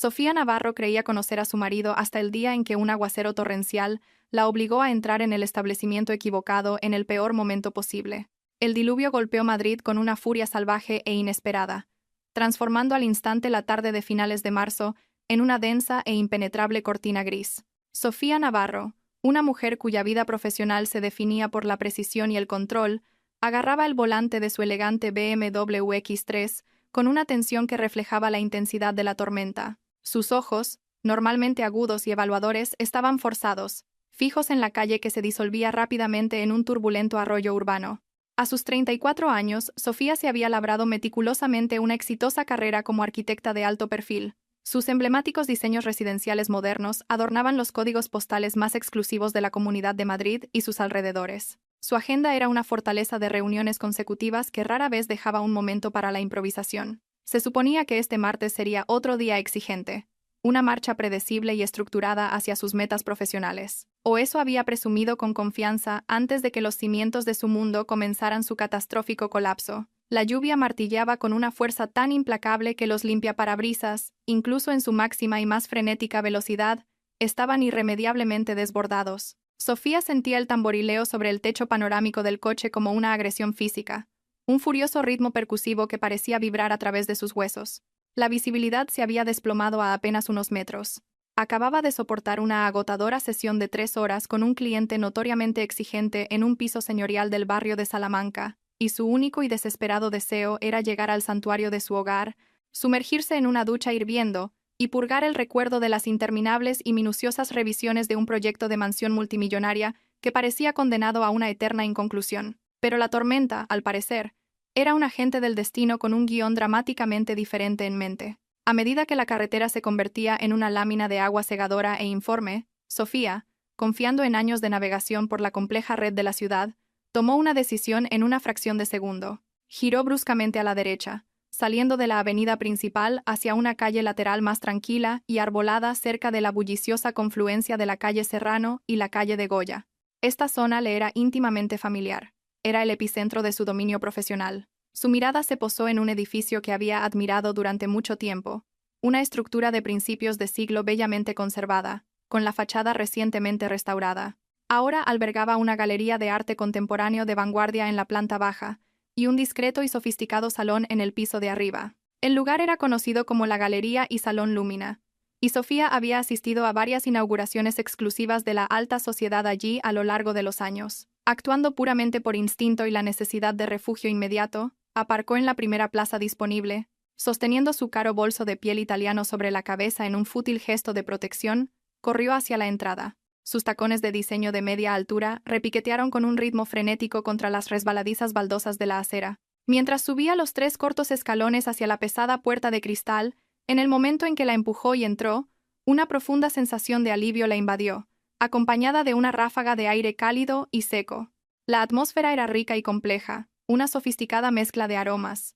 Sofía Navarro creía conocer a su marido hasta el día en que un aguacero torrencial la obligó a entrar en el establecimiento equivocado en el peor momento posible. El diluvio golpeó Madrid con una furia salvaje e inesperada, transformando al instante la tarde de finales de marzo en una densa e impenetrable cortina gris. Sofía Navarro, una mujer cuya vida profesional se definía por la precisión y el control, agarraba el volante de su elegante BMW X3 con una tensión que reflejaba la intensidad de la tormenta. Sus ojos, normalmente agudos y evaluadores, estaban forzados, fijos en la calle que se disolvía rápidamente en un turbulento arroyo urbano. A sus 34 años, Sofía se había labrado meticulosamente una exitosa carrera como arquitecta de alto perfil. Sus emblemáticos diseños residenciales modernos adornaban los códigos postales más exclusivos de la Comunidad de Madrid y sus alrededores. Su agenda era una fortaleza de reuniones consecutivas que rara vez dejaba un momento para la improvisación. Se suponía que este martes sería otro día exigente, una marcha predecible y estructurada hacia sus metas profesionales. O eso había presumido con confianza antes de que los cimientos de su mundo comenzaran su catastrófico colapso. La lluvia martilleaba con una fuerza tan implacable que los limpiaparabrisas, incluso en su máxima y más frenética velocidad, estaban irremediablemente desbordados. Sofía sentía el tamborileo sobre el techo panorámico del coche como una agresión física, un furioso ritmo percusivo que parecía vibrar a través de sus huesos. La visibilidad se había desplomado a apenas unos metros. Acababa de soportar una agotadora sesión de 3 horas con un cliente notoriamente exigente en un piso señorial del barrio de Salamanca, y su único y desesperado deseo era llegar al santuario de su hogar, sumergirse en una ducha hirviendo y purgar el recuerdo de las interminables y minuciosas revisiones de un proyecto de mansión multimillonaria que parecía condenado a una eterna inconclusión. Pero la tormenta, al parecer, era un agente del destino con un guión dramáticamente diferente en mente. A medida que la carretera se convertía en una lámina de agua cegadora e informe, Sofía, confiando en años de navegación por la compleja red de la ciudad, tomó una decisión en una fracción de segundo. Giró bruscamente a la derecha, saliendo de la avenida principal hacia una calle lateral más tranquila y arbolada cerca de la bulliciosa confluencia de la calle Serrano y la calle de Goya. Esta zona le era íntimamente familiar. Era el epicentro de su dominio profesional. Su mirada se posó en un edificio que había admirado durante mucho tiempo, una estructura de principios de siglo bellamente conservada, con la fachada recientemente restaurada. Ahora albergaba una galería de arte contemporáneo de vanguardia en la planta baja y un discreto y sofisticado salón en el piso de arriba. El lugar era conocido como la Galería y Salón Lumina, y Sofía había asistido a varias inauguraciones exclusivas de la alta sociedad allí a lo largo de los años. Actuando puramente por instinto y la necesidad de refugio inmediato, aparcó en la primera plaza disponible, sosteniendo su caro bolso de piel italiano sobre la cabeza en un fútil gesto de protección, corrió hacia la entrada. Sus tacones de diseño de media altura repiquetearon con un ritmo frenético contra las resbaladizas baldosas de la acera. Mientras subía los 3 cortos escalones hacia la pesada puerta de cristal, en el momento en que la empujó y entró, una profunda sensación de alivio la invadió, acompañada de una ráfaga de aire cálido y seco. La atmósfera era rica y compleja, una sofisticada mezcla de aromas.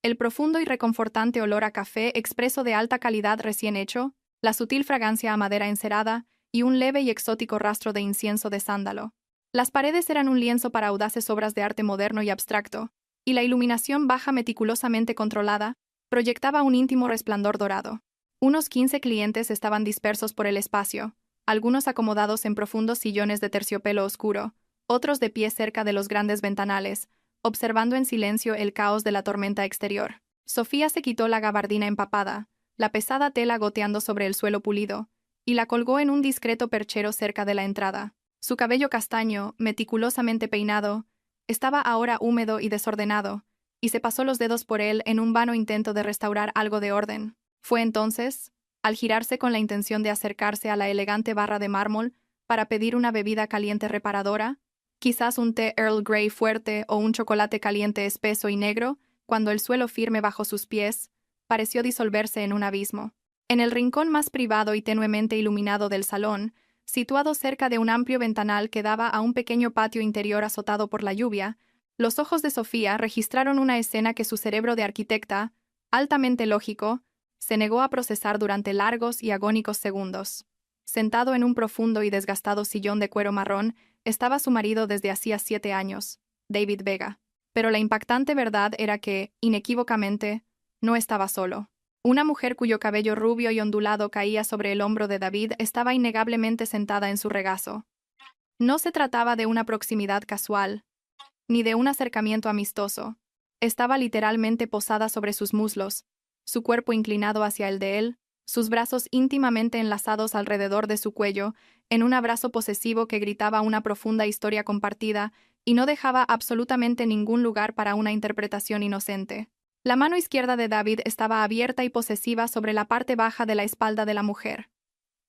El profundo y reconfortante olor a café expreso de alta calidad recién hecho, la sutil fragancia a madera encerada y un leve y exótico rastro de incienso de sándalo. Las paredes eran un lienzo para audaces obras de arte moderno y abstracto, y la iluminación baja meticulosamente controlada proyectaba un íntimo resplandor dorado. Unos 15 clientes estaban dispersos por el espacio, algunos acomodados en profundos sillones de terciopelo oscuro, otros de pie cerca de los grandes ventanales, observando en silencio el caos de la tormenta exterior. Sofía se quitó la gabardina empapada, la pesada tela goteando sobre el suelo pulido, y la colgó en un discreto perchero cerca de la entrada. Su cabello castaño, meticulosamente peinado, estaba ahora húmedo y desordenado, y se pasó los dedos por él en un vano intento de restaurar algo de orden. Fue entonces, al girarse con la intención de acercarse a la elegante barra de mármol para pedir una bebida caliente reparadora, quizás un té Earl Grey fuerte o un chocolate caliente espeso y negro, cuando el suelo firme bajo sus pies pareció disolverse en un abismo. En el rincón más privado y tenuemente iluminado del salón, situado cerca de un amplio ventanal que daba a un pequeño patio interior azotado por la lluvia, los ojos de Sofía registraron una escena que su cerebro de arquitecta, altamente lógico, se negó a procesar durante largos y agónicos segundos. Sentado en un profundo y desgastado sillón de cuero marrón, estaba su marido desde hacía 7 años, David Vega. Pero la impactante verdad era que, inequívocamente, no estaba solo. Una mujer cuyo cabello rubio y ondulado caía sobre el hombro de David estaba innegablemente sentada en su regazo. No se trataba de una proximidad casual, ni de un acercamiento amistoso. Estaba literalmente posada sobre sus muslos, su cuerpo inclinado hacia el de él, sus brazos íntimamente enlazados alrededor de su cuello, en un abrazo posesivo que gritaba una profunda historia compartida y no dejaba absolutamente ningún lugar para una interpretación inocente. La mano izquierda de David estaba abierta y posesiva sobre la parte baja de la espalda de la mujer,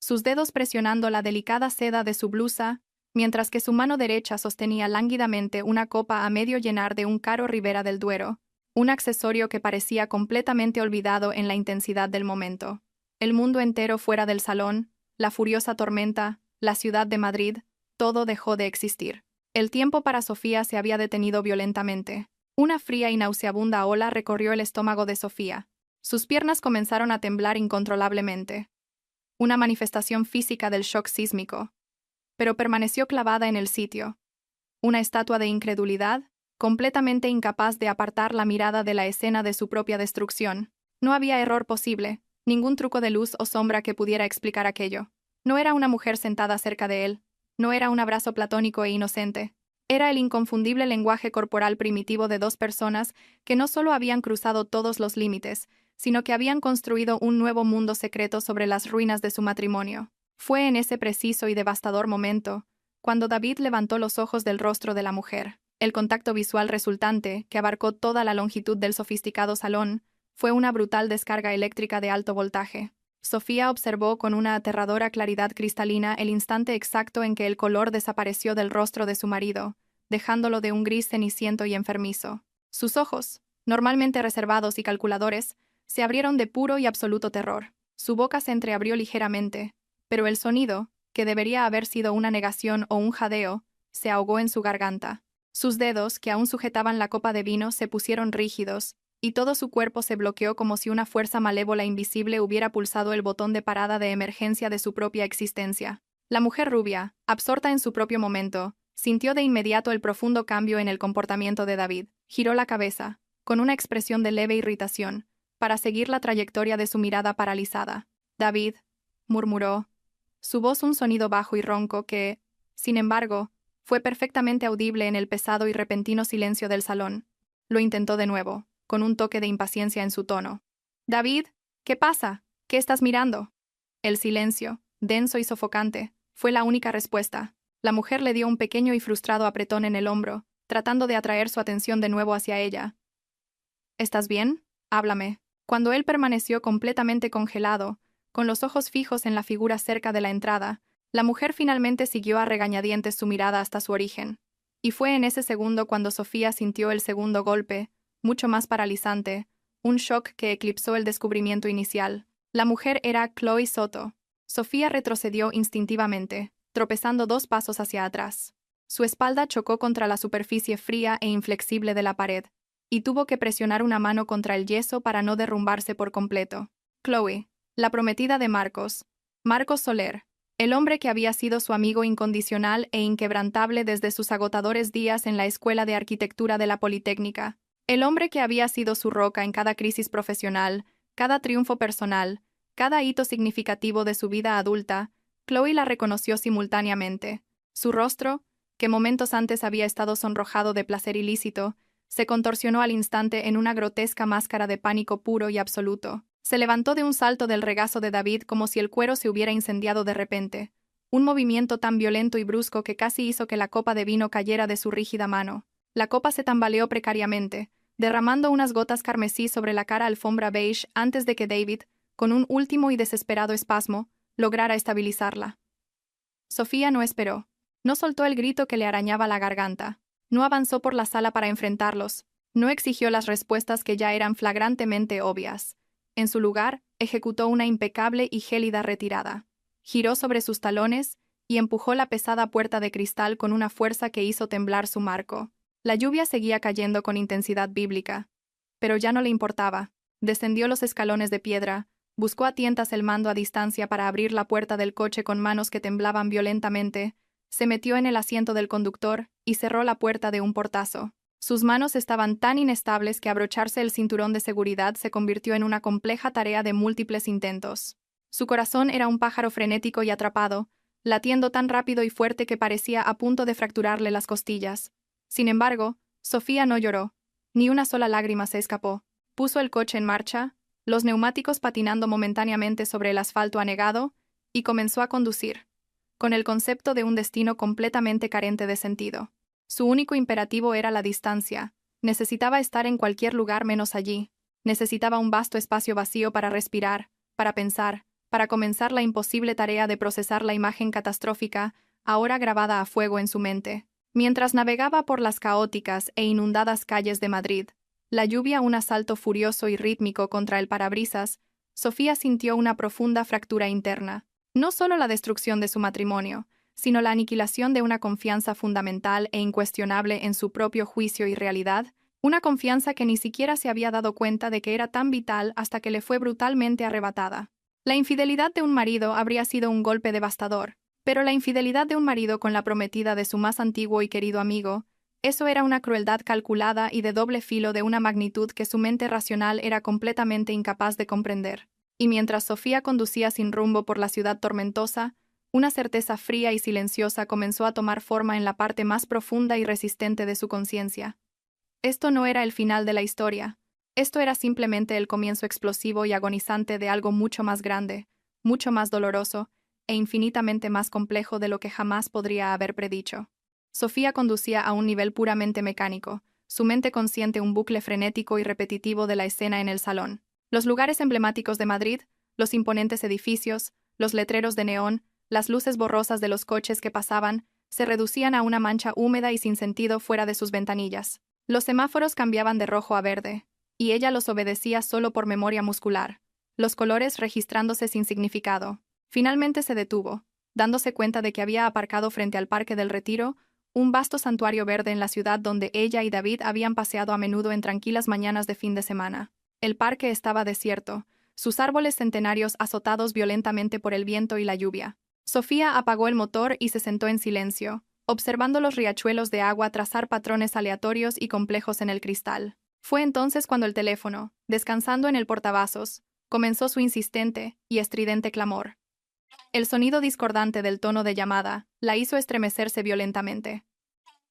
sus dedos presionando la delicada seda de su blusa, mientras que su mano derecha sostenía lánguidamente una copa a medio llenar de un caro Ribera del Duero, un accesorio que parecía completamente olvidado en la intensidad del momento. El mundo entero fuera del salón, la furiosa tormenta, la ciudad de Madrid, todo dejó de existir. El tiempo para Sofía se había detenido violentamente. Una fría y nauseabunda ola recorrió el estómago de Sofía. Sus piernas comenzaron a temblar incontrolablemente. Una manifestación física del shock sísmico. Pero permaneció clavada en el sitio. Una estatua de incredulidad, completamente incapaz de apartar la mirada de la escena de su propia destrucción. No había error posible, ningún truco de luz o sombra que pudiera explicar aquello. No era una mujer sentada cerca de él, no era un abrazo platónico e inocente. Era el inconfundible lenguaje corporal primitivo de dos personas que no solo habían cruzado todos los límites, sino que habían construido un nuevo mundo secreto sobre las ruinas de su matrimonio. Fue en ese preciso y devastador momento, cuando David levantó los ojos del rostro de la mujer. El contacto visual resultante, que abarcó toda la longitud del sofisticado salón, fue una brutal descarga eléctrica de alto voltaje. Sofía observó con una aterradora claridad cristalina el instante exacto en que el color desapareció del rostro de su marido, dejándolo de un gris ceniciento y enfermizo. Sus ojos, normalmente reservados y calculadores, se abrieron de puro y absoluto terror. Su boca se entreabrió ligeramente, pero el sonido, que debería haber sido una negación o un jadeo, se ahogó en su garganta. Sus dedos, que aún sujetaban la copa de vino, se pusieron rígidos, y todo su cuerpo se bloqueó como si una fuerza malévola invisible hubiera pulsado el botón de parada de emergencia de su propia existencia. La mujer rubia, absorta en su propio momento, sintió de inmediato el profundo cambio en el comportamiento de David. Giró la cabeza, con una expresión de leve irritación, para seguir la trayectoria de su mirada paralizada. «David», murmuró, su voz un sonido bajo y ronco que, sin embargo, fue perfectamente audible en el pesado y repentino silencio del salón. Lo intentó de nuevo, con un toque de impaciencia en su tono. «David, ¿qué pasa? ¿Qué estás mirando?» El silencio, denso y sofocante, fue la única respuesta. La mujer le dio un pequeño y frustrado apretón en el hombro, tratando de atraer su atención de nuevo hacia ella. «¿Estás bien? Háblame». Cuando él permaneció completamente congelado, con los ojos fijos en la figura cerca de la entrada, la mujer finalmente siguió a regañadientes su mirada hasta su origen. Y fue en ese segundo cuando Sofía sintió el segundo golpe, mucho más paralizante, un shock que eclipsó el descubrimiento inicial. La mujer era Chloe Soto. Sofía retrocedió instintivamente, tropezando 2 pasos hacia atrás. Su espalda chocó contra la superficie fría e inflexible de la pared, y tuvo que presionar una mano contra el yeso para no derrumbarse por completo. Chloe, la prometida de Marcos. Marcos Soler, el hombre que había sido su amigo incondicional e inquebrantable desde sus agotadores días en la Escuela de Arquitectura de la Politécnica. El hombre que había sido su roca en cada crisis profesional, cada triunfo personal, cada hito significativo de su vida adulta. Chloe la reconoció simultáneamente. Su rostro, que momentos antes había estado sonrojado de placer ilícito, se contorsionó al instante en una grotesca máscara de pánico puro y absoluto. Se levantó de un salto del regazo de David como si el cuero se hubiera incendiado de repente. Un movimiento tan violento y brusco que casi hizo que la copa de vino cayera de su rígida mano. La copa se tambaleó precariamente, derramando unas gotas carmesí sobre la cara alfombra beige antes de que David, con un último y desesperado espasmo, lograra estabilizarla. Sofía no esperó. No soltó el grito que le arañaba la garganta. No avanzó por la sala para enfrentarlos. No exigió las respuestas que ya eran flagrantemente obvias. En su lugar, ejecutó una impecable y gélida retirada. Giró sobre sus talones y empujó la pesada puerta de cristal con una fuerza que hizo temblar su marco. La lluvia seguía cayendo con intensidad bíblica. Pero ya no le importaba. Descendió los escalones de piedra, buscó a tientas el mando a distancia para abrir la puerta del coche con manos que temblaban violentamente, se metió en el asiento del conductor y cerró la puerta de un portazo. Sus manos estaban tan inestables que abrocharse el cinturón de seguridad se convirtió en una compleja tarea de múltiples intentos. Su corazón era un pájaro frenético y atrapado, latiendo tan rápido y fuerte que parecía a punto de fracturarle las costillas. Sin embargo, Sofía no lloró. Ni una sola lágrima se escapó. Puso el coche en marcha, los neumáticos patinando momentáneamente sobre el asfalto anegado, y comenzó a conducir, con el concepto de un destino completamente carente de sentido. Su único imperativo era la distancia. Necesitaba estar en cualquier lugar menos allí. Necesitaba un vasto espacio vacío para respirar, para pensar, para comenzar la imposible tarea de procesar la imagen catastrófica, ahora grabada a fuego en su mente. Mientras navegaba por las caóticas e inundadas calles de Madrid, la lluvia un asalto furioso y rítmico contra el parabrisas, Sofía sintió una profunda fractura interna. No solo la destrucción de su matrimonio, sino la aniquilación de una confianza fundamental e incuestionable en su propio juicio y realidad, una confianza que ni siquiera se había dado cuenta de que era tan vital hasta que le fue brutalmente arrebatada. La infidelidad de un marido habría sido un golpe devastador, pero la infidelidad de un marido con la prometida de su más antiguo y querido amigo, eso era una crueldad calculada y de doble filo de una magnitud que su mente racional era completamente incapaz de comprender. Y mientras Sofía conducía sin rumbo por la ciudad tormentosa, una certeza fría y silenciosa comenzó a tomar forma en la parte más profunda y resistente de su conciencia. Esto no era el final de la historia. Esto era simplemente el comienzo explosivo y agonizante de algo mucho más grande, mucho más doloroso, e infinitamente más complejo de lo que jamás podría haber predicho. Sofía conducía a un nivel puramente mecánico, su mente consciente un bucle frenético y repetitivo de la escena en el salón. Los lugares emblemáticos de Madrid, los imponentes edificios, los letreros de neón, las luces borrosas de los coches que pasaban, se reducían a una mancha húmeda y sin sentido fuera de sus ventanillas. Los semáforos cambiaban de rojo a verde, y ella los obedecía solo por memoria muscular, los colores registrándose sin significado. Finalmente se detuvo, dándose cuenta de que había aparcado frente al Parque del Retiro, un vasto santuario verde en la ciudad donde ella y David habían paseado a menudo en tranquilas mañanas de fin de semana. El parque estaba desierto, sus árboles centenarios azotados violentamente por el viento y la lluvia. Sofía apagó el motor y se sentó en silencio, observando los riachuelos de agua trazar patrones aleatorios y complejos en el cristal. Fue entonces cuando el teléfono, descansando en el portavasos, comenzó su insistente y estridente clamor. El sonido discordante del tono de llamada la hizo estremecerse violentamente.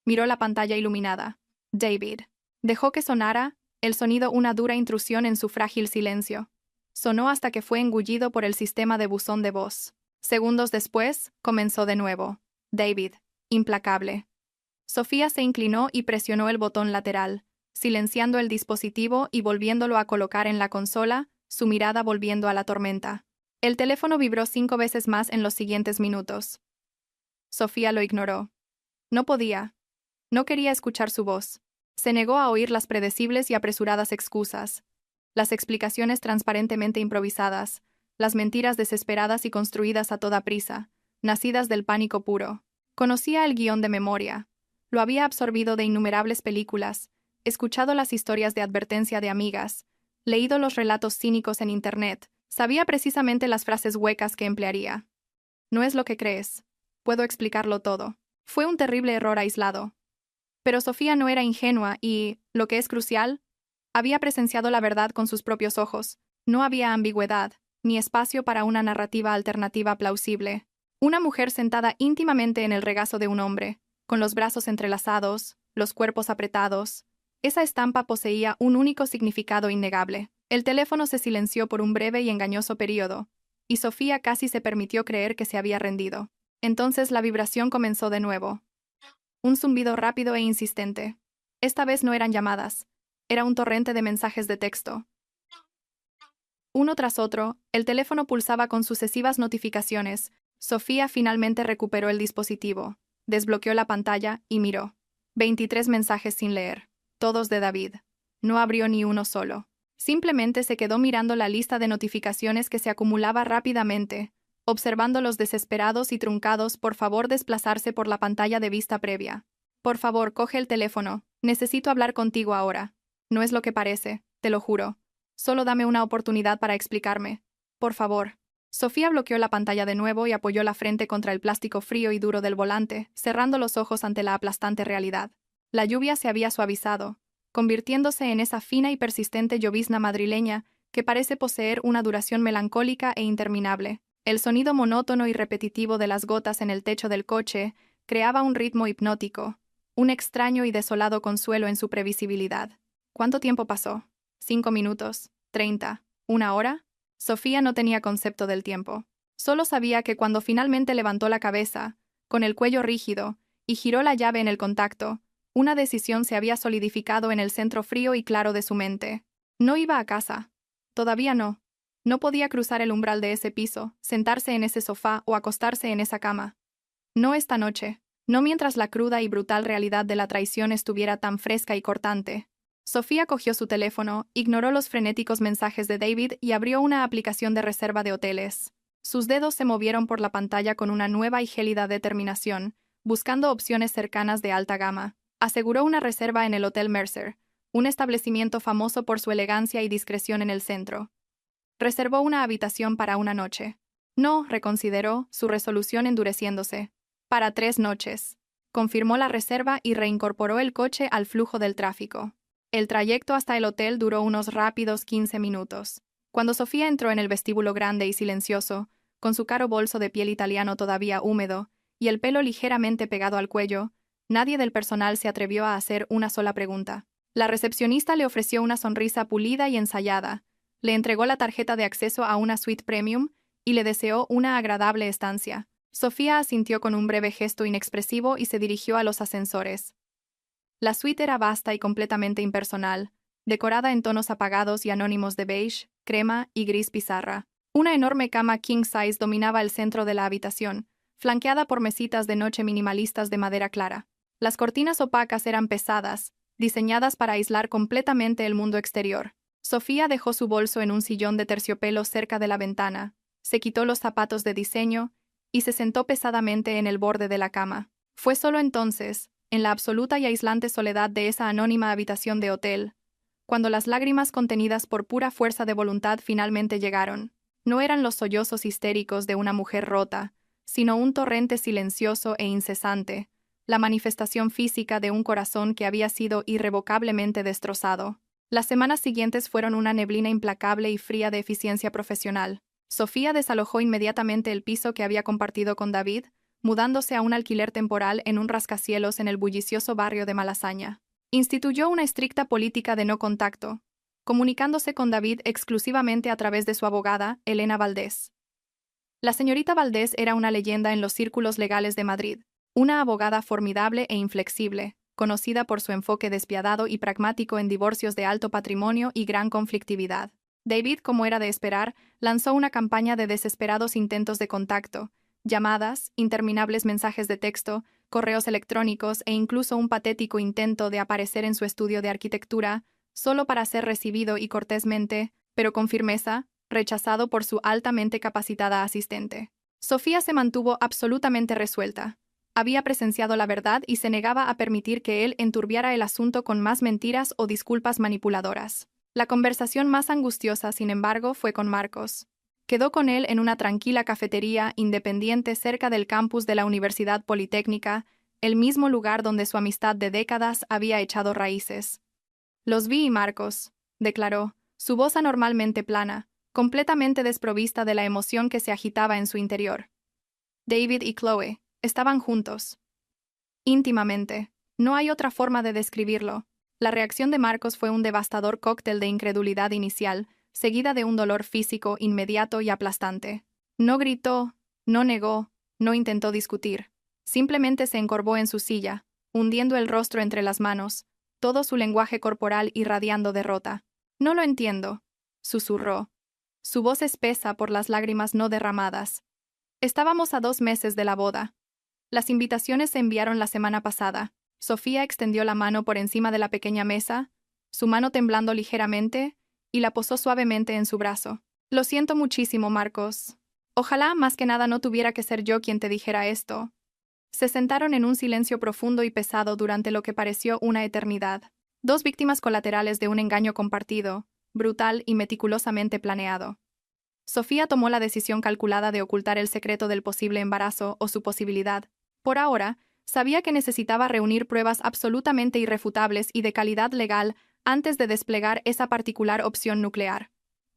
Miró la pantalla iluminada. David. Dejó que sonara, el sonido una dura intrusión en su frágil silencio. Sonó hasta que fue engullido por el sistema de buzón de voz. Segundos después, comenzó de nuevo. David. Implacable. Sofía se inclinó y presionó el botón lateral, silenciando el dispositivo y volviéndolo a colocar en la consola, su mirada volviendo a la tormenta. El teléfono vibró 5 veces más en los siguientes minutos. Sofía lo ignoró. No podía. No quería escuchar su voz. Se negó a oír las predecibles y apresuradas excusas, las explicaciones transparentemente improvisadas, las mentiras desesperadas y construidas a toda prisa, nacidas del pánico puro. Conocía el guión de memoria. Lo había absorbido de innumerables películas, escuchado las historias de advertencia de amigas, leído los relatos cínicos en Internet, sabía precisamente las frases huecas que emplearía. No es lo que crees. Puedo explicarlo todo. Fue un terrible error aislado. Pero Sofía no era ingenua y, lo que es crucial, había presenciado la verdad con sus propios ojos. No había ambigüedad, ni espacio para una narrativa alternativa plausible. Una mujer sentada íntimamente en el regazo de un hombre, con los brazos entrelazados, los cuerpos apretados. Esa estampa poseía un único significado innegable. El teléfono se silenció por un breve y engañoso período, y Sofía casi se permitió creer que se había rendido. Entonces la vibración comenzó de nuevo. Un zumbido rápido e insistente. Esta vez no eran llamadas. Era un torrente de mensajes de texto. Uno tras otro, el teléfono pulsaba con sucesivas notificaciones. Sofía finalmente recuperó el dispositivo, desbloqueó la pantalla y miró. 23 mensajes sin leer, todos de David. No abrió ni uno solo. Simplemente se quedó mirando la lista de notificaciones que se acumulaba rápidamente, observando los desesperados y truncados. Por favor, desplazarse por la pantalla de vista previa. Por favor, coge el teléfono. Necesito hablar contigo ahora. No es lo que parece, te lo juro. Solo dame una oportunidad para explicarme. Por favor. Sofía bloqueó la pantalla de nuevo y apoyó la frente contra el plástico frío y duro del volante, cerrando los ojos ante la aplastante realidad. La lluvia se había suavizado, convirtiéndose en esa fina y persistente llovizna madrileña que parece poseer una duración melancólica e interminable. El sonido monótono y repetitivo de las gotas en el techo del coche creaba un ritmo hipnótico, un extraño y desolado consuelo en su previsibilidad. ¿Cuánto tiempo pasó? 5 minutos, 30, ¿una hora? Sofía no tenía concepto del tiempo. Solo sabía que cuando finalmente levantó la cabeza, con el cuello rígido, y giró la llave en el contacto, una decisión se había solidificado en el centro frío y claro de su mente. No iba a casa. Todavía no. No podía cruzar el umbral de ese piso, sentarse en ese sofá o acostarse en esa cama. No esta noche. No mientras la cruda y brutal realidad de la traición estuviera tan fresca y cortante. Sofía cogió su teléfono, ignoró los frenéticos mensajes de David y abrió una aplicación de reserva de hoteles. Sus dedos se movieron por la pantalla con una nueva y gélida determinación, buscando opciones cercanas de alta gama. Aseguró una reserva en el Hotel Mercer, un establecimiento famoso por su elegancia y discreción en el centro. Reservó una habitación para una noche. No, reconsideró, su resolución endureciéndose. Para 3 noches. Confirmó la reserva y reincorporó el coche al flujo del tráfico. El trayecto hasta el hotel duró unos rápidos 15 minutos. Cuando Sofía entró en el vestíbulo grande y silencioso, con su caro bolso de piel italiano todavía húmedo y el pelo ligeramente pegado al cuello, nadie del personal se atrevió a hacer una sola pregunta. La recepcionista le ofreció una sonrisa pulida y ensayada, le entregó la tarjeta de acceso a una suite premium y le deseó una agradable estancia. Sofía asintió con un breve gesto inexpresivo y se dirigió a los ascensores. La suite era vasta y completamente impersonal, decorada en tonos apagados y anónimos de beige, crema y gris pizarra. Una enorme cama king size dominaba el centro de la habitación, flanqueada por mesitas de noche minimalistas de madera clara. Las cortinas opacas eran pesadas, diseñadas para aislar completamente el mundo exterior. Sofía dejó su bolso en un sillón de terciopelo cerca de la ventana, se quitó los zapatos de diseño y se sentó pesadamente en el borde de la cama. Fue solo entonces, en la absoluta y aislante soledad de esa anónima habitación de hotel, cuando las lágrimas contenidas por pura fuerza de voluntad finalmente llegaron. No eran los sollozos histéricos de una mujer rota, sino un torrente silencioso e incesante, la manifestación física de un corazón que había sido irrevocablemente destrozado. Las semanas siguientes fueron una neblina implacable y fría de eficiencia profesional. Sofía desalojó inmediatamente el piso que había compartido con David, mudándose a un alquiler temporal en un rascacielos en el bullicioso barrio de Malasaña. Instituyó una estricta política de no contacto, comunicándose con David exclusivamente a través de su abogada, Elena Valdés. La señorita Valdés era una leyenda en los círculos legales de Madrid, una abogada formidable e inflexible, conocida por su enfoque despiadado y pragmático en divorcios de alto patrimonio y gran conflictividad. David, como era de esperar, lanzó una campaña de desesperados intentos de contacto, llamadas, interminables mensajes de texto, correos electrónicos e incluso un patético intento de aparecer en su estudio de arquitectura, solo para ser recibido y cortésmente, pero con firmeza, rechazado por su altamente capacitada asistente. Sofía se mantuvo absolutamente resuelta. Había presenciado la verdad y se negaba a permitir que él enturbiara el asunto con más mentiras o disculpas manipuladoras. La conversación más angustiosa, sin embargo, fue con Marcos. Quedó con él en una tranquila cafetería independiente cerca del campus de la Universidad Politécnica, el mismo lugar donde su amistad de décadas había echado raíces. «Los vi, Marcos», declaró, su voz anormalmente plana, completamente desprovista de la emoción que se agitaba en su interior. David y Chloe estaban juntos. Íntimamente. No hay otra forma de describirlo. La reacción de Marcos fue un devastador cóctel de incredulidad inicial, seguida de un dolor físico inmediato y aplastante. No gritó, no negó, no intentó discutir. Simplemente se encorvó en su silla, hundiendo el rostro entre las manos, todo su lenguaje corporal irradiando derrota. «No lo entiendo», susurró, su voz espesa por las lágrimas no derramadas. Estábamos a 2 meses de la boda. Las invitaciones se enviaron la semana pasada. Sofía extendió la mano por encima de la pequeña mesa, su mano temblando ligeramente, y la posó suavemente en su brazo. «Lo siento muchísimo, Marcos. Ojalá más que nada no tuviera que ser yo quien te dijera esto». Se sentaron en un silencio profundo y pesado durante lo que pareció una eternidad. 2 víctimas colaterales de un engaño compartido, brutal y meticulosamente planeado. Sofía tomó la decisión calculada de ocultar el secreto del posible embarazo o su posibilidad. Por ahora, Sabía que necesitaba reunir pruebas absolutamente irrefutables y de calidad legal antes de desplegar esa particular opción nuclear.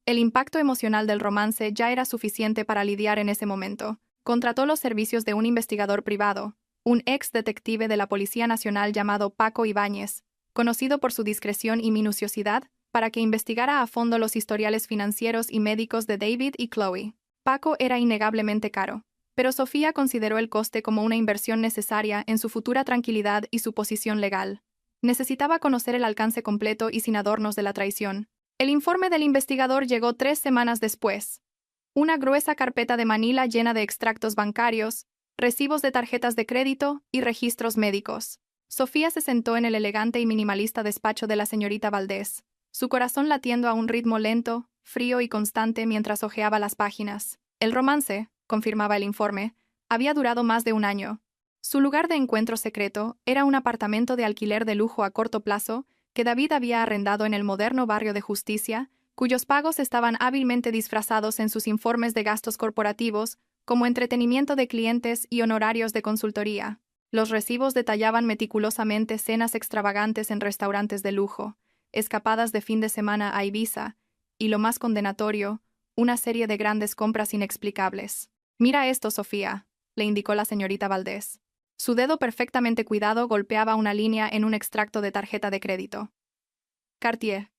El impacto emocional del romance ya era suficiente para lidiar en ese momento. Contrató los servicios de un investigador privado, un ex detective de la Policía Nacional llamado Paco Ibáñez, conocido por su discreción y minuciosidad, para que investigara a fondo los historiales financieros y médicos de David y Chloe. Paco era innegablemente caro, pero Sofía consideró el coste como una inversión necesaria en su futura tranquilidad y su posición legal. Necesitaba conocer el alcance completo y sin adornos de la traición. El informe del investigador llegó 3 semanas después. Una gruesa carpeta de Manila llena de extractos bancarios, recibos de tarjetas de crédito y registros médicos. Sofía se sentó en el elegante y minimalista despacho de la señorita Valdés, su corazón latiendo a un ritmo lento, frío y constante mientras hojeaba las páginas. El romance, confirmaba el informe, había durado más de un año. Su lugar de encuentro secreto era un apartamento de alquiler de lujo a corto plazo que David había arrendado en el moderno barrio de Justicia, cuyos pagos estaban hábilmente disfrazados en sus informes de gastos corporativos como entretenimiento de clientes y honorarios de consultoría. Los recibos detallaban meticulosamente cenas extravagantes en restaurantes de lujo, escapadas de fin de semana a Ibiza, y lo más condenatorio, una serie de grandes compras inexplicables. «Mira esto, Sofía», le indicó la señorita Valdés. Su dedo perfectamente cuidado golpeaba una línea en un extracto de tarjeta de crédito. Cartier.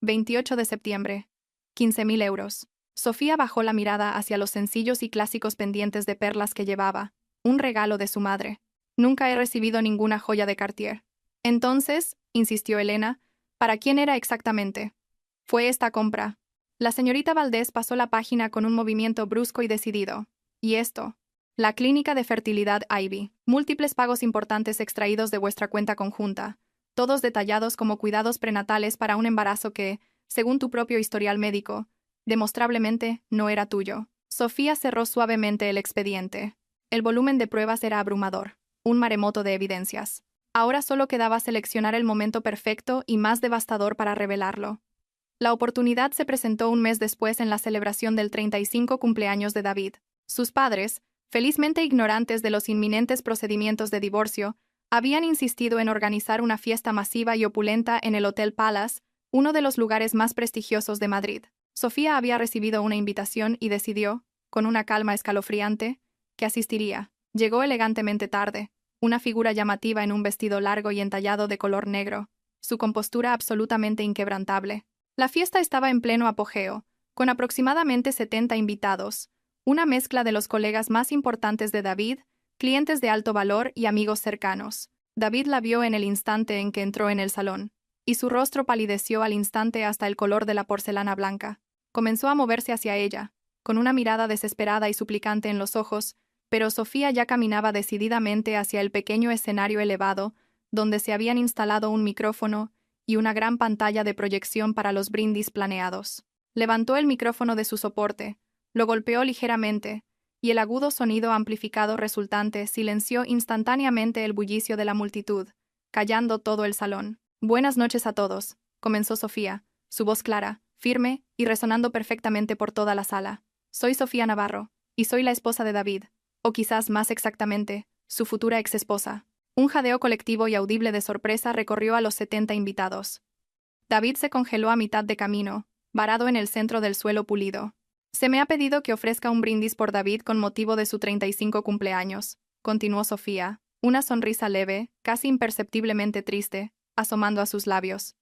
28 de septiembre. 15.000 euros. Sofía bajó la mirada hacia los sencillos y clásicos pendientes de perlas que llevaba, un regalo de su madre. Nunca he recibido ninguna joya de Cartier. Entonces, insistió Elena, ¿para quién era exactamente? Fue esta compra. La señorita Valdés pasó la página con un movimiento brusco y decidido. ¿Y esto? La clínica de fertilidad Ivy. Múltiples pagos importantes extraídos de vuestra cuenta conjunta, todos detallados como cuidados prenatales para un embarazo que, según tu propio historial médico, demostrablemente no era tuyo. Sofía cerró suavemente el expediente. El volumen de pruebas era abrumador, un maremoto de evidencias. Ahora solo quedaba seleccionar el momento perfecto y más devastador para revelarlo. La oportunidad se presentó un mes después en la celebración del 35 cumpleaños de David. Sus padres, felizmente ignorantes de los inminentes procedimientos de divorcio, habían insistido en organizar una fiesta masiva y opulenta en el Hotel Palace, uno de los lugares más prestigiosos de Madrid. Sofía había recibido una invitación y decidió, con una calma escalofriante, que asistiría. Llegó elegantemente tarde, una figura llamativa en un vestido largo y entallado de color negro, su compostura absolutamente inquebrantable. La fiesta estaba en pleno apogeo, con aproximadamente 70 invitados, una mezcla de los colegas más importantes de David, clientes de alto valor y amigos cercanos. David la vio en el instante en que entró en el salón, y su rostro palideció al instante hasta el color de la porcelana blanca. Comenzó a moverse hacia ella, con una mirada desesperada y suplicante en los ojos, pero Sofía ya caminaba decididamente hacia el pequeño escenario elevado, donde se habían instalado un micrófono y una gran pantalla de proyección para los brindis planeados. Levantó el micrófono de su soporte, lo golpeó ligeramente, y el agudo sonido amplificado resultante silenció instantáneamente el bullicio de la multitud, callando todo el salón. «Buenas noches a todos», comenzó Sofía, su voz clara, firme y resonando perfectamente por toda la sala. «Soy Sofía Navarro, y soy la esposa de David, o quizás más exactamente, su futura exesposa». Un jadeo colectivo y audible de sorpresa recorrió a los 70 invitados. David se congeló a mitad de camino, varado en el centro del suelo pulido. «Se me ha pedido que ofrezca un brindis por David con motivo de su 35 cumpleaños», continuó Sofía, una sonrisa leve, casi imperceptiblemente triste, asomando a sus labios.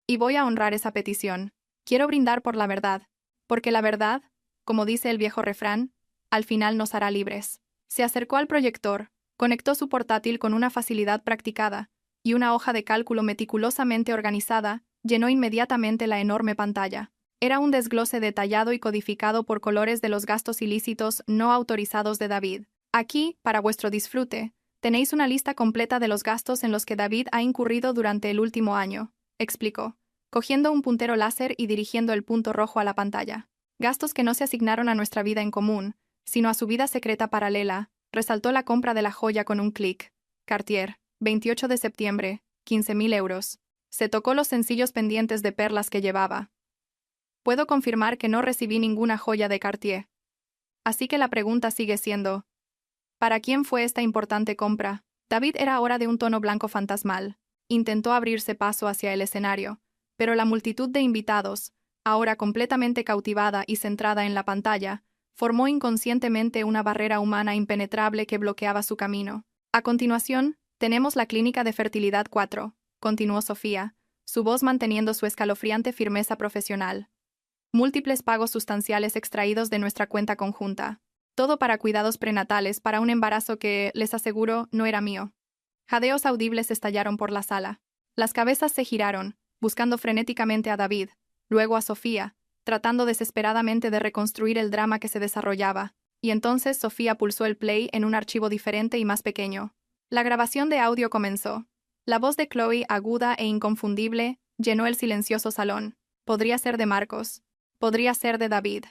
«Y voy a honrar esa petición. Quiero brindar por la verdad, porque la verdad, como dice el viejo refrán, al final nos hará libres». Se acercó al proyector, conectó su portátil con una facilidad practicada, y una hoja de cálculo meticulosamente organizada llenó inmediatamente la enorme pantalla. Era un desglose detallado y codificado por colores de los gastos ilícitos no autorizados de David. «Aquí, para vuestro disfrute, tenéis una lista completa de los gastos en los que David ha incurrido durante el último año», explicó, cogiendo un puntero láser y dirigiendo el punto rojo a la pantalla. «Gastos que no se asignaron a nuestra vida en común, sino a su vida secreta paralela», resaltó la compra de la joya con un clic. «Cartier, 28 de septiembre, 15.000 euros». Se tocó los sencillos pendientes de perlas que llevaba. «Puedo confirmar que no recibí ninguna joya de Cartier. Así que la pregunta sigue siendo, ¿para quién fue esta importante compra?». David era ahora de un tono blanco fantasmal. Intentó abrirse paso hacia el escenario, pero la multitud de invitados, ahora completamente cautivada y centrada en la pantalla, formó inconscientemente una barrera humana impenetrable que bloqueaba su camino. A continuación, tenemos la clínica de fertilidad 4, continuó Sofía, su voz manteniendo su escalofriante firmeza profesional. Múltiples pagos sustanciales extraídos de nuestra cuenta conjunta. Todo para cuidados prenatales para un embarazo que, les aseguro, no era mío. Jadeos audibles estallaron por la sala. Las cabezas se giraron, buscando frenéticamente a David, luego a Sofía, tratando desesperadamente de reconstruir el drama que se desarrollaba, y entonces Sofía pulsó el play en un archivo diferente y más pequeño. La grabación de audio comenzó. La voz de Chloe, aguda e inconfundible, llenó el silencioso salón. Podría ser de Marcos. Podría ser de David.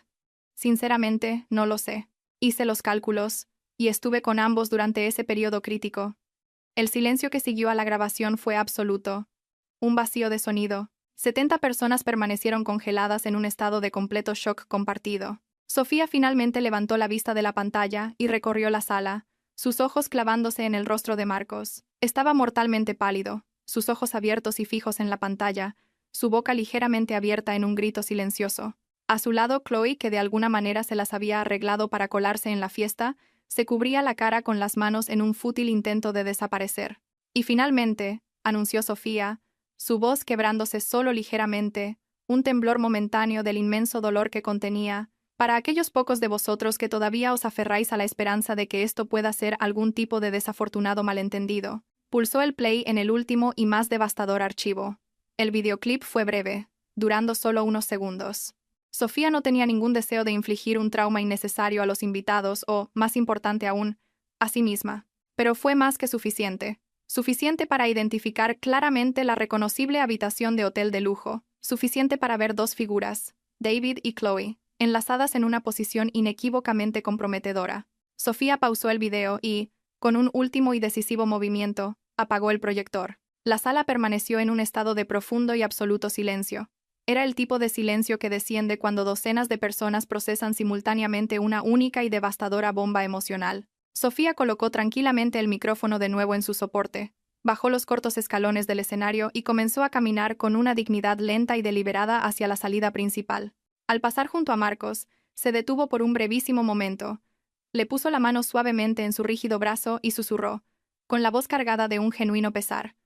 Sinceramente, no lo sé. Hice los cálculos, y estuve con ambos durante ese periodo crítico. El silencio que siguió a la grabación fue absoluto. Un vacío de sonido. 70 personas permanecieron congeladas en un estado de completo shock compartido. Sofía finalmente levantó la vista de la pantalla y recorrió la sala, sus ojos clavándose en el rostro de Marcos. Estaba mortalmente pálido, sus ojos abiertos y fijos en la pantalla, su boca ligeramente abierta en un grito silencioso. A su lado, Chloe, que de alguna manera se las había arreglado para colarse en la fiesta, se cubría la cara con las manos en un fútil intento de desaparecer. Y finalmente, anunció Sofía, su voz quebrándose solo ligeramente, un temblor momentáneo del inmenso dolor que contenía, para aquellos pocos de vosotros que todavía os aferráis a la esperanza de que esto pueda ser algún tipo de desafortunado malentendido. Pulsó el play en el último y más devastador archivo. El videoclip fue breve, durando solo unos segundos. Sofía no tenía ningún deseo de infligir un trauma innecesario a los invitados o, más importante aún, a sí misma. Pero fue más que suficiente. Suficiente para identificar claramente la reconocible habitación de hotel de lujo. Suficiente para ver dos figuras, David y Chloe, enlazadas en una posición inequívocamente comprometedora. Sofía pausó el video y, con un último y decisivo movimiento, apagó el proyector. La sala permaneció en un estado de profundo y absoluto silencio. Era el tipo de silencio que desciende cuando docenas de personas procesan simultáneamente una única y devastadora bomba emocional. Sofía colocó tranquilamente el micrófono de nuevo en su soporte, bajó los cortos escalones del escenario y comenzó a caminar con una dignidad lenta y deliberada hacia la salida principal. Al pasar junto a Marcos, se detuvo por un brevísimo momento. Le puso la mano suavemente en su rígido brazo y susurró, con la voz cargada de un genuino pesar.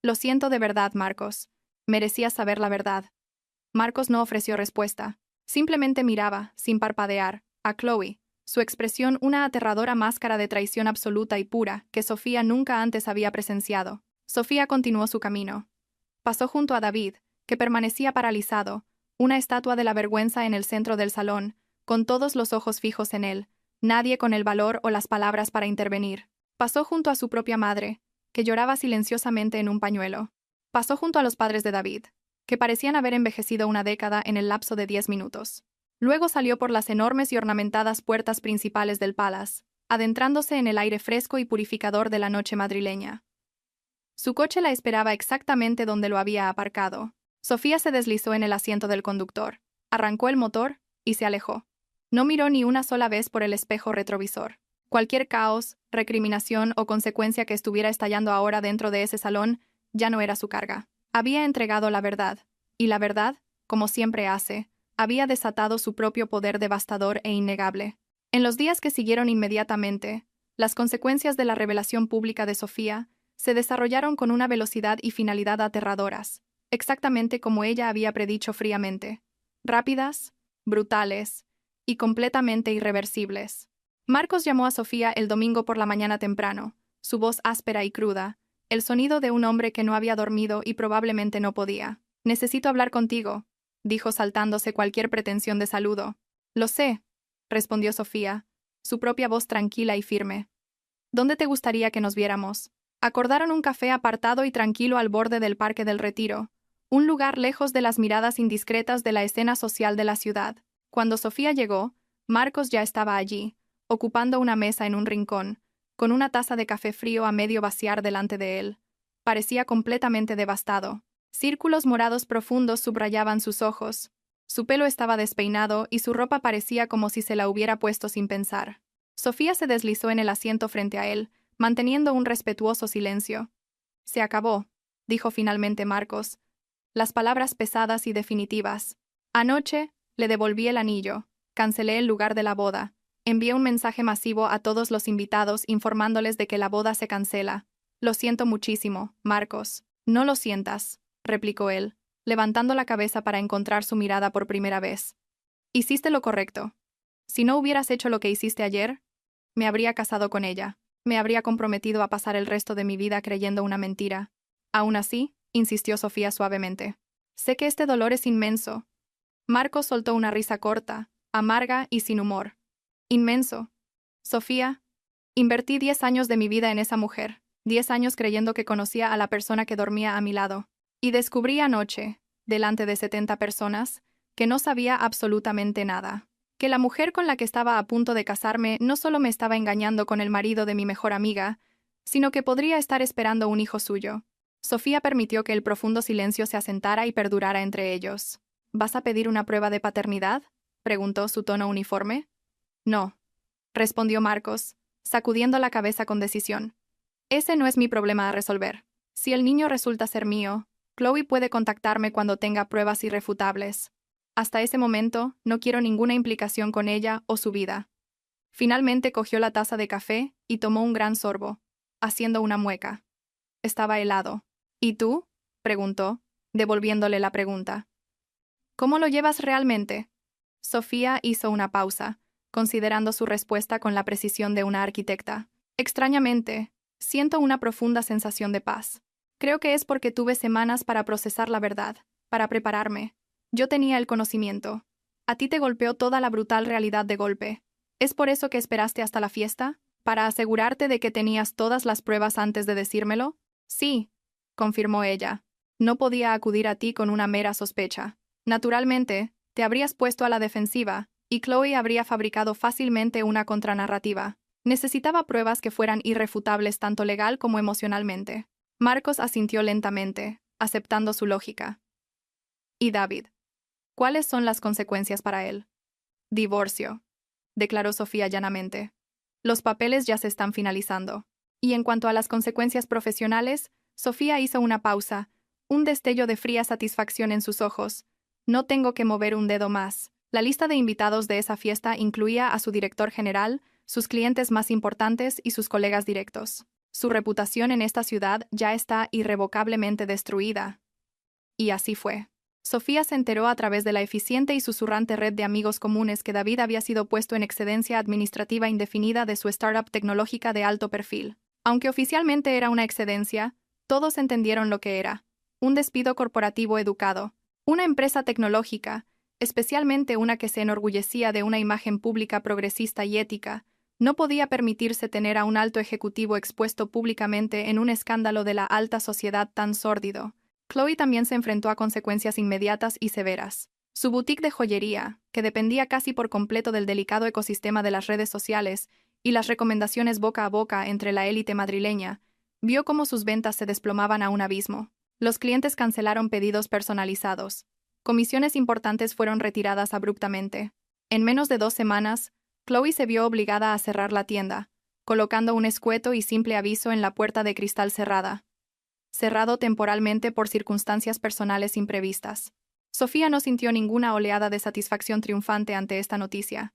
«Lo siento de verdad, Marcos. Merecías saber la verdad». Marcos no ofreció respuesta. Simplemente miraba, sin parpadear, a Chloe, su expresión una aterradora máscara de traición absoluta y pura que Sofía nunca antes había presenciado. Sofía continuó su camino. Pasó junto a David, que permanecía paralizado, una estatua de la vergüenza en el centro del salón, con todos los ojos fijos en él, nadie con el valor o las palabras para intervenir. Pasó junto a su propia madre, que lloraba silenciosamente en un pañuelo. Pasó junto a los padres de David, que parecían haber envejecido una década en el lapso de 10 minutos. Luego salió por las enormes y ornamentadas puertas principales del Palace, adentrándose en el aire fresco y purificador de la noche madrileña. Su coche la esperaba exactamente donde lo había aparcado. Sofía se deslizó en el asiento del conductor, arrancó el motor y se alejó. No miró ni una sola vez por el espejo retrovisor. Cualquier caos, recriminación o consecuencia que estuviera estallando ahora dentro de ese salón ya no era su carga. Había entregado la verdad, y la verdad, como siempre hace, había desatado su propio poder devastador e innegable. En los días que siguieron inmediatamente, las consecuencias de la revelación pública de Sofía se desarrollaron con una velocidad y finalidad aterradoras, exactamente como ella había predicho fríamente. Rápidas, brutales y completamente irreversibles. Marcos llamó a Sofía el domingo por la mañana temprano, su voz áspera y cruda, el sonido de un hombre que no había dormido y probablemente no podía. «Necesito hablar contigo», dijo saltándose cualquier pretensión de saludo. «Lo sé», respondió Sofía, su propia voz tranquila y firme. «¿Dónde te gustaría que nos viéramos?» Acordaron un café apartado y tranquilo al borde del Parque del Retiro, un lugar lejos de las miradas indiscretas de la escena social de la ciudad. Cuando Sofía llegó, Marcos ya estaba allí, ocupando una mesa en un rincón, con una taza de café frío a medio vaciar delante de él. Parecía completamente devastado. Círculos morados profundos subrayaban sus ojos. Su pelo estaba despeinado y su ropa parecía como si se la hubiera puesto sin pensar. Sofía se deslizó en el asiento frente a él, manteniendo un respetuoso silencio. Se acabó, dijo finalmente Marcos. Las palabras pesadas y definitivas. Anoche, le devolví el anillo, cancelé el lugar de la boda, envié un mensaje masivo a todos los invitados informándoles de que la boda se cancela. Lo siento muchísimo, Marcos. No lo sientas, replicó él, levantando la cabeza para encontrar su mirada por primera vez. Hiciste lo correcto. Si no hubieras hecho lo que hiciste ayer, me habría casado con ella. Me habría comprometido a pasar el resto de mi vida creyendo una mentira. Aún así, insistió Sofía suavemente. Sé que este dolor es inmenso. Marcos soltó una risa corta, amarga y sin humor. Inmenso. Sofía, invertí 10 años de mi vida en esa mujer, 10 años creyendo que conocía a la persona que dormía a mi lado. Y descubrí anoche, delante de 70 personas, que no sabía absolutamente nada. Que la mujer con la que estaba a punto de casarme no solo me estaba engañando con el marido de mi mejor amiga, sino que podría estar esperando un hijo suyo. Sofía permitió que el profundo silencio se asentara y perdurara entre ellos. ¿Vas a pedir una prueba de paternidad?, preguntó su tono uniforme. No, respondió Marcos, sacudiendo la cabeza con decisión. Ese no es mi problema a resolver. Si el niño resulta ser mío, Chloe puede contactarme cuando tenga pruebas irrefutables. Hasta ese momento, no quiero ninguna implicación con ella o su vida. Finalmente cogió la taza de café y tomó un gran sorbo, haciendo una mueca. Estaba helado. ¿Y tú?, preguntó, devolviéndole la pregunta. ¿Cómo lo llevas realmente? Sofía hizo una pausa, considerando su respuesta con la precisión de una arquitecta. Extrañamente, siento una profunda sensación de paz. Creo que es porque tuve semanas para procesar la verdad, para prepararme. Yo tenía el conocimiento. A ti te golpeó toda la brutal realidad de golpe. ¿Es por eso que esperaste hasta la fiesta? ¿Para asegurarte de que tenías todas las pruebas antes de decírmelo? Sí, confirmó ella. No podía acudir a ti con una mera sospecha. Naturalmente, te habrías puesto a la defensiva, y Chloe habría fabricado fácilmente una contranarrativa. Necesitaba pruebas que fueran irrefutables tanto legal como emocionalmente. Marcos asintió lentamente, aceptando su lógica. ¿Y David? ¿Cuáles son las consecuencias para él? Divorcio, declaró Sofía llanamente. Los papeles ya se están finalizando. Y en cuanto a las consecuencias profesionales, Sofía hizo una pausa, un destello de fría satisfacción en sus ojos. No tengo que mover un dedo más. La lista de invitados de esa fiesta incluía a su director general, sus clientes más importantes y sus colegas directos. Su reputación en esta ciudad ya está irrevocablemente destruida. Y así fue. Sofía se enteró a través de la eficiente y susurrante red de amigos comunes que David había sido puesto en excedencia administrativa indefinida de su startup tecnológica de alto perfil. Aunque oficialmente era una excedencia, todos entendieron lo que era. Un despido corporativo educado. Una empresa tecnológica, especialmente una que se enorgullecía de una imagen pública progresista y ética, no podía permitirse tener a un alto ejecutivo expuesto públicamente en un escándalo de la alta sociedad tan sórdido. Chloe también se enfrentó a consecuencias inmediatas y severas. Su boutique de joyería, que dependía casi por completo del delicado ecosistema de las redes sociales y las recomendaciones boca a boca entre la élite madrileña, vio cómo sus ventas se desplomaban a un abismo. Los clientes cancelaron pedidos personalizados. Comisiones importantes fueron retiradas abruptamente. En menos de 2 semanas, Chloe se vio obligada a cerrar la tienda, colocando un escueto y simple aviso en la puerta de cristal cerrada. Cerrado temporalmente por circunstancias personales imprevistas. Sofía no sintió ninguna oleada de satisfacción triunfante ante esta noticia.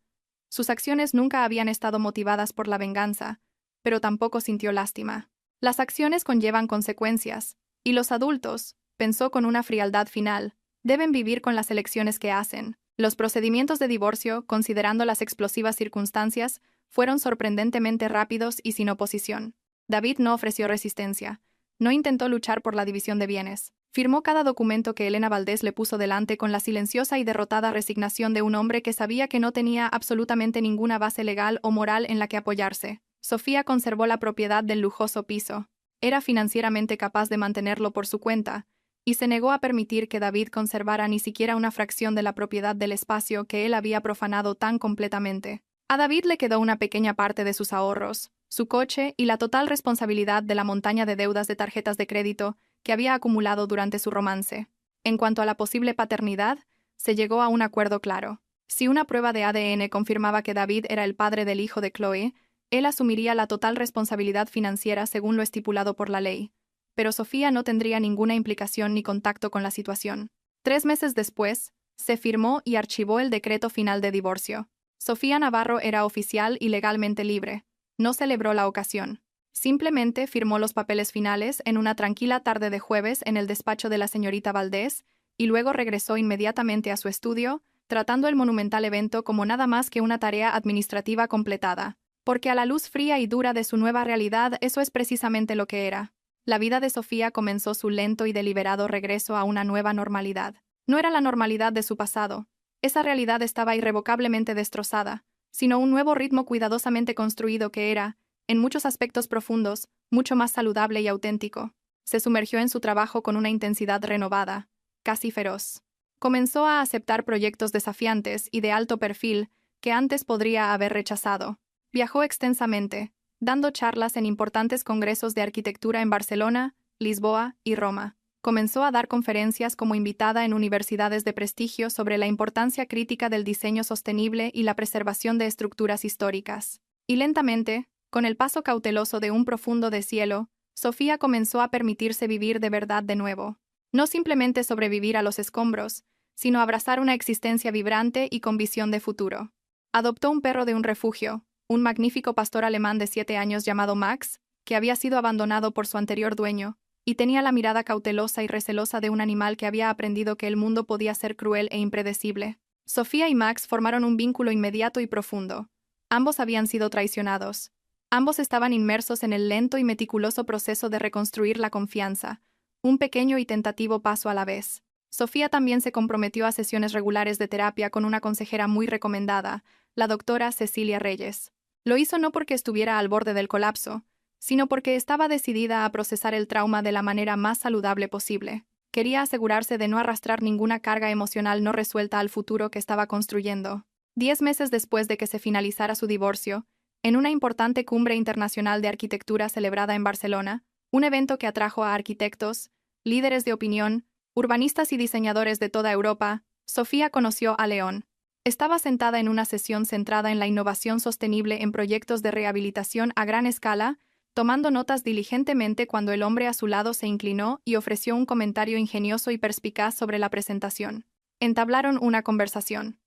Sus acciones nunca habían estado motivadas por la venganza, pero tampoco sintió lástima. Las acciones conllevan consecuencias, y los adultos, pensó con una frialdad final, deben vivir con las elecciones que hacen. Los procedimientos de divorcio, considerando las explosivas circunstancias, fueron sorprendentemente rápidos y sin oposición. David no ofreció resistencia. No intentó luchar por la división de bienes. Firmó cada documento que Elena Valdés le puso delante con la silenciosa y derrotada resignación de un hombre que sabía que no tenía absolutamente ninguna base legal o moral en la que apoyarse. Sofía conservó la propiedad del lujoso piso. Era financieramente capaz de mantenerlo por su cuenta, y se negó a permitir que David conservara ni siquiera una fracción de la propiedad del espacio que él había profanado tan completamente. A David le quedó una pequeña parte de sus ahorros, su coche y la total responsabilidad de la montaña de deudas de tarjetas de crédito que había acumulado durante su romance. En cuanto a la posible paternidad, se llegó a un acuerdo claro. Si una prueba de ADN confirmaba que David era el padre del hijo de Chloe, Él asumiría la total responsabilidad financiera según lo estipulado por la ley, pero Sofía no tendría ninguna implicación ni contacto con la situación. 3 meses después, se firmó y archivó el decreto final de divorcio. Sofía Navarro era oficial y legalmente libre. No celebró la ocasión. Simplemente firmó los papeles finales en una tranquila tarde de jueves en el despacho de la señorita Valdés y luego regresó inmediatamente a su estudio, tratando el monumental evento como nada más que una tarea administrativa completada. Porque a la luz fría y dura de su nueva realidad eso es precisamente lo que era. La vida de Sofía comenzó su lento y deliberado regreso a una nueva normalidad. No era la normalidad de su pasado. Esa realidad estaba irrevocablemente destrozada, sino un nuevo ritmo cuidadosamente construido que era, en muchos aspectos profundos, mucho más saludable y auténtico. Se sumergió en su trabajo con una intensidad renovada, casi feroz. Comenzó a aceptar proyectos desafiantes y de alto perfil que antes podría haber rechazado. Viajó extensamente, dando charlas en importantes congresos de arquitectura en Barcelona, Lisboa y Roma. Comenzó a dar conferencias como invitada en universidades de prestigio sobre la importancia crítica del diseño sostenible y la preservación de estructuras históricas. Y lentamente, con el paso cauteloso de un profundo deshielo, Sofía comenzó a permitirse vivir de verdad de nuevo. No simplemente sobrevivir a los escombros, sino abrazar una existencia vibrante y con visión de futuro. Adoptó un perro de un refugio, un magnífico pastor alemán de 7 años llamado Max, que había sido abandonado por su anterior dueño, y tenía la mirada cautelosa y recelosa de un animal que había aprendido que el mundo podía ser cruel e impredecible. Sofía y Max formaron un vínculo inmediato y profundo. Ambos habían sido traicionados. Ambos estaban inmersos en el lento y meticuloso proceso de reconstruir la confianza, un pequeño y tentativo paso a la vez. Sofía también se comprometió a sesiones regulares de terapia con una consejera muy recomendada, la doctora Cecilia Reyes. Lo hizo no porque estuviera al borde del colapso, sino porque estaba decidida a procesar el trauma de la manera más saludable posible. Quería asegurarse de no arrastrar ninguna carga emocional no resuelta al futuro que estaba construyendo. 10 meses después de que se finalizara su divorcio, en una importante cumbre internacional de arquitectura celebrada en Barcelona, un evento que atrajo a arquitectos, líderes de opinión, urbanistas y diseñadores de toda Europa, Sofía conoció a León. Estaba sentada en una sesión centrada en la innovación sostenible en proyectos de rehabilitación a gran escala, tomando notas diligentemente cuando el hombre a su lado se inclinó y ofreció un comentario ingenioso y perspicaz sobre la presentación. Entablaron una conversación.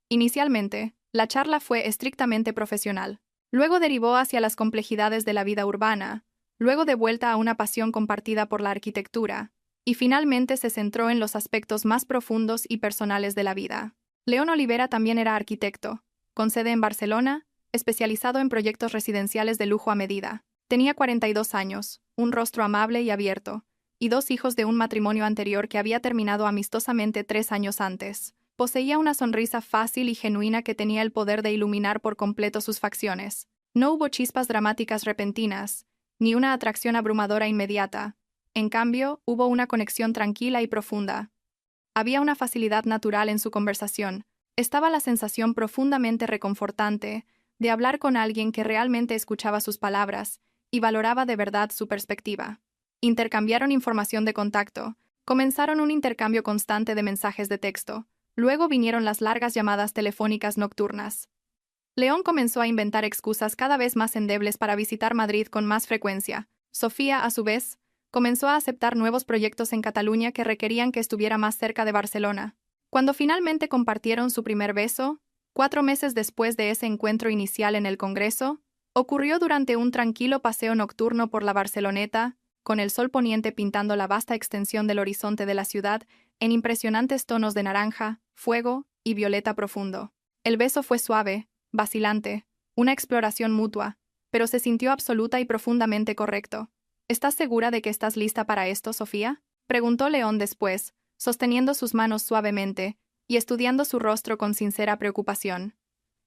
Inicialmente, la charla fue estrictamente profesional. Luego derivó hacia las complejidades de la vida urbana, luego de vuelta a una pasión compartida por la arquitectura, y finalmente se centró en los aspectos más profundos y personales de la vida. León Olivera también era arquitecto, con sede en Barcelona, especializado en proyectos residenciales de lujo a medida. Tenía 42 años, un rostro amable y abierto, y 2 hijos de un matrimonio anterior que había terminado amistosamente 3 años antes. Poseía una sonrisa fácil y genuina que tenía el poder de iluminar por completo sus facciones. No hubo chispas dramáticas repentinas, ni una atracción abrumadora inmediata. En cambio, hubo una conexión tranquila y profunda. Había una facilidad natural en su conversación. Estaba la sensación profundamente reconfortante de hablar con alguien que realmente escuchaba sus palabras y valoraba de verdad su perspectiva. Intercambiaron información de contacto, comenzaron un intercambio constante de mensajes de texto, luego vinieron las largas llamadas telefónicas nocturnas. León comenzó a inventar excusas cada vez más endebles para visitar Madrid con más frecuencia. Sofía, a su vez, comenzó a aceptar nuevos proyectos en Cataluña que requerían que estuviera más cerca de Barcelona. Cuando finalmente compartieron su primer beso, 4 meses después de ese encuentro inicial en el Congreso, ocurrió durante un tranquilo paseo nocturno por la Barceloneta, con el sol poniente pintando la vasta extensión del horizonte de la ciudad en impresionantes tonos de naranja, fuego y violeta profundo. El beso fue suave, vacilante, una exploración mutua, pero se sintió absoluta y profundamente correcto. ¿Estás segura de que estás lista para esto, Sofía?, preguntó León después, sosteniendo sus manos suavemente y estudiando su rostro con sincera preocupación.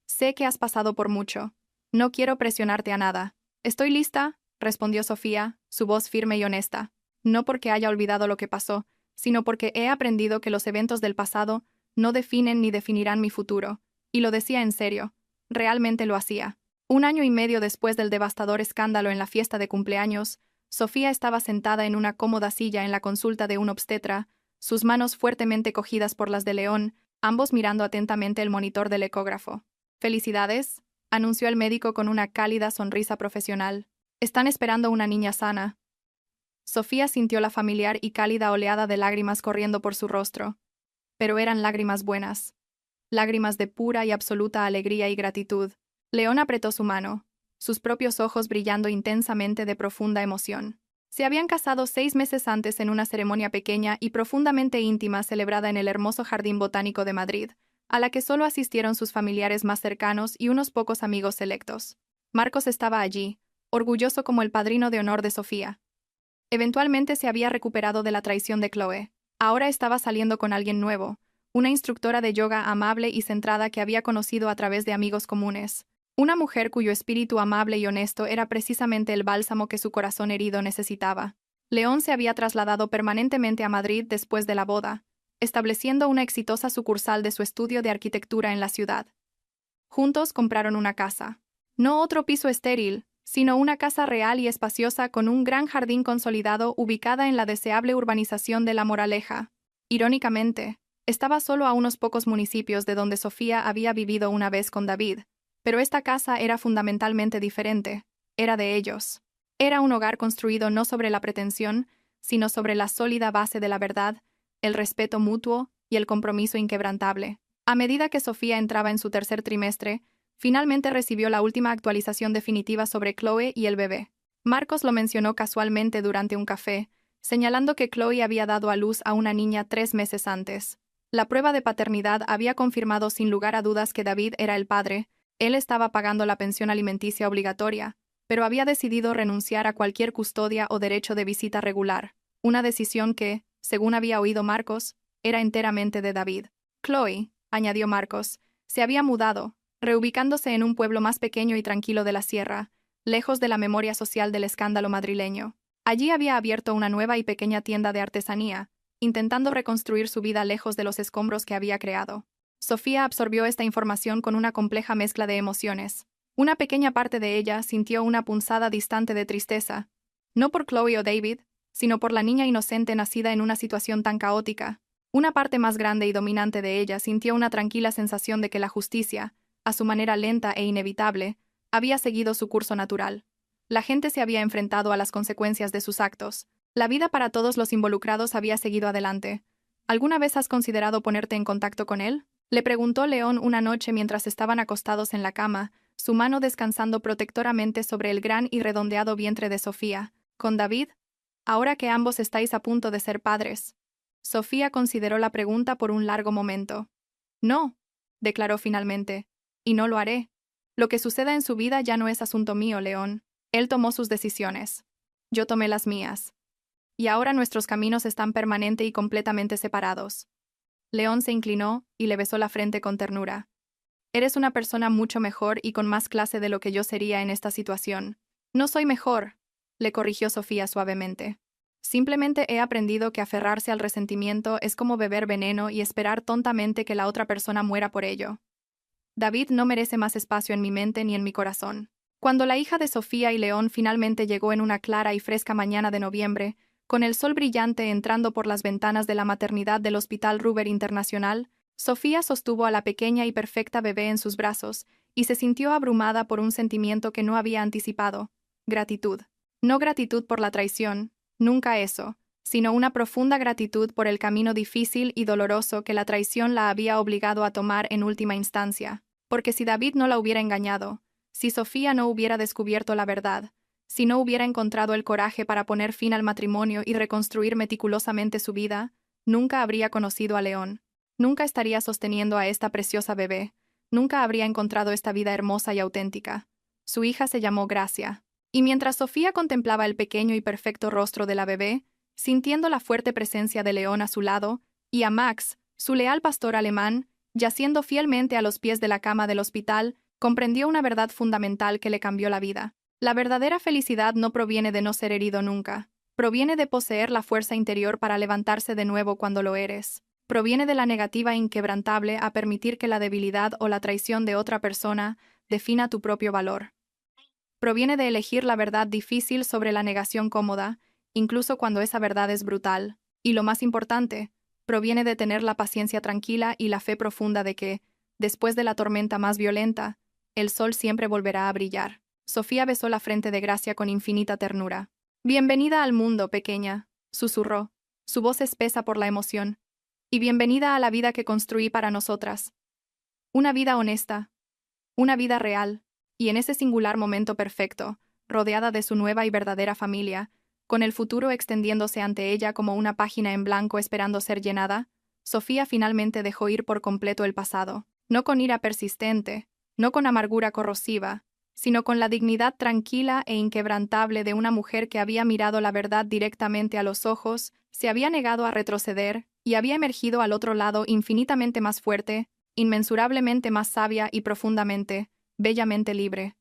Sé que has pasado por mucho. No quiero presionarte a nada. Estoy lista, respondió Sofía, su voz firme y honesta. No porque haya olvidado lo que pasó, sino porque he aprendido que los eventos del pasado no definen ni definirán mi futuro. Y lo decía en serio. Realmente lo hacía. 1 año y medio después del devastador escándalo en la fiesta de cumpleaños, Sofía estaba sentada en una cómoda silla en la consulta de un obstetra, sus manos fuertemente cogidas por las de León, ambos mirando atentamente el monitor del ecógrafo. «Felicidades», anunció el médico con una cálida sonrisa profesional. Están esperando una niña sana. Sofía sintió la familiar y cálida oleada de lágrimas corriendo por su rostro. Pero eran lágrimas buenas. Lágrimas de pura y absoluta alegría y gratitud. León apretó su mano, sus propios ojos brillando intensamente de profunda emoción. Se habían casado 6 meses antes en una ceremonia pequeña y profundamente íntima celebrada en el hermoso Jardín Botánico de Madrid, a la que solo asistieron sus familiares más cercanos y unos pocos amigos selectos. Marcos estaba allí, orgulloso como el padrino de honor de Sofía. Eventualmente se había recuperado de la traición de Chloe. Ahora estaba saliendo con alguien nuevo, una instructora de yoga amable y centrada que había conocido a través de amigos comunes. Una mujer cuyo espíritu amable y honesto era precisamente el bálsamo que su corazón herido necesitaba. León se había trasladado permanentemente a Madrid después de la boda, estableciendo una exitosa sucursal de su estudio de arquitectura en la ciudad. Juntos compraron una casa. No otro piso estéril, sino una casa real y espaciosa con un gran jardín consolidado ubicada en la deseable urbanización de La Moraleja. Irónicamente, estaba solo a unos pocos municipios de donde Sofía había vivido una vez con David, pero esta casa era fundamentalmente diferente, era de ellos. Era un hogar construido no sobre la pretensión, sino sobre la sólida base de la verdad, el respeto mutuo y el compromiso inquebrantable. A medida que Sofía entraba en su tercer trimestre, finalmente recibió la última actualización definitiva sobre Chloe y el bebé. Marcos lo mencionó casualmente durante un café, señalando que Chloe había dado a luz a una niña 3 meses antes. La prueba de paternidad había confirmado sin lugar a dudas que David era el padre. Él estaba pagando la pensión alimenticia obligatoria, pero había decidido renunciar a cualquier custodia o derecho de visita regular, una decisión que, según había oído Marcos, era enteramente de David. Chloe, añadió Marcos, se había mudado, reubicándose en un pueblo más pequeño y tranquilo de la sierra, lejos de la memoria social del escándalo madrileño. Allí había abierto una nueva y pequeña tienda de artesanía, intentando reconstruir su vida lejos de los escombros que había creado. Sofía absorbió esta información con una compleja mezcla de emociones. Una pequeña parte de ella sintió una punzada distante de tristeza, no por Chloe o David, sino por la niña inocente nacida en una situación tan caótica. Una parte más grande y dominante de ella sintió una tranquila sensación de que la justicia, a su manera lenta e inevitable, había seguido su curso natural. La gente se había enfrentado a las consecuencias de sus actos. La vida para todos los involucrados había seguido adelante. ¿Alguna vez has considerado ponerte en contacto con él?, le preguntó León una noche mientras estaban acostados en la cama, su mano descansando protectoramente sobre el gran y redondeado vientre de Sofía. ¿Con David? Ahora que ambos estáis a punto de ser padres. Sofía consideró la pregunta por un largo momento. No, declaró finalmente. Y no lo haré. Lo que suceda en su vida ya no es asunto mío, León. Él tomó sus decisiones. Yo tomé las mías. Y ahora nuestros caminos están permanente y completamente separados. León se inclinó y le besó la frente con ternura. Eres una persona mucho mejor y con más clase de lo que yo sería en esta situación. No soy mejor, le corrigió Sofía suavemente. Simplemente he aprendido que aferrarse al resentimiento es como beber veneno y esperar tontamente que la otra persona muera por ello. David no merece más espacio en mi mente ni en mi corazón. Cuando la hija de Sofía y León finalmente llegó en una clara y fresca mañana de noviembre, con el sol brillante entrando por las ventanas de la maternidad del Hospital Ruber Internacional, Sofía sostuvo a la pequeña y perfecta bebé en sus brazos y se sintió abrumada por un sentimiento que no había anticipado: gratitud. No gratitud por la traición, nunca eso, sino una profunda gratitud por el camino difícil y doloroso que la traición la había obligado a tomar en última instancia. Porque si David no la hubiera engañado, si Sofía no hubiera descubierto la verdad, si no hubiera encontrado el coraje para poner fin al matrimonio y reconstruir meticulosamente su vida, nunca habría conocido a León. Nunca estaría sosteniendo a esta preciosa bebé. Nunca habría encontrado esta vida hermosa y auténtica. Su hija se llamó Gracia. Y mientras Sofía contemplaba el pequeño y perfecto rostro de la bebé, sintiendo la fuerte presencia de León a su lado, y a Max, su leal pastor alemán, yaciendo fielmente a los pies de la cama del hospital, comprendió una verdad fundamental que le cambió la vida. La verdadera felicidad no proviene de no ser herido nunca. Proviene de poseer la fuerza interior para levantarse de nuevo cuando lo eres. Proviene de la negativa inquebrantable a permitir que la debilidad o la traición de otra persona defina tu propio valor. Proviene de elegir la verdad difícil sobre la negación cómoda, incluso cuando esa verdad es brutal. Y lo más importante, proviene de tener la paciencia tranquila y la fe profunda de que, después de la tormenta más violenta, el sol siempre volverá a brillar. Sofía besó la frente de Gracia con infinita ternura. Bienvenida al mundo, pequeña, susurró, su voz espesa por la emoción. Y bienvenida a la vida que construí para nosotras. Una vida honesta, una vida real, y en ese singular momento perfecto, rodeada de su nueva y verdadera familia, con el futuro extendiéndose ante ella como una página en blanco esperando ser llenada, Sofía finalmente dejó ir por completo el pasado, no con ira persistente, no con amargura corrosiva, sino con la dignidad tranquila e inquebrantable de una mujer que había mirado la verdad directamente a los ojos, se había negado a retroceder y había emergido al otro lado infinitamente más fuerte, inmensurablemente más sabia y profundamente, bellamente libre.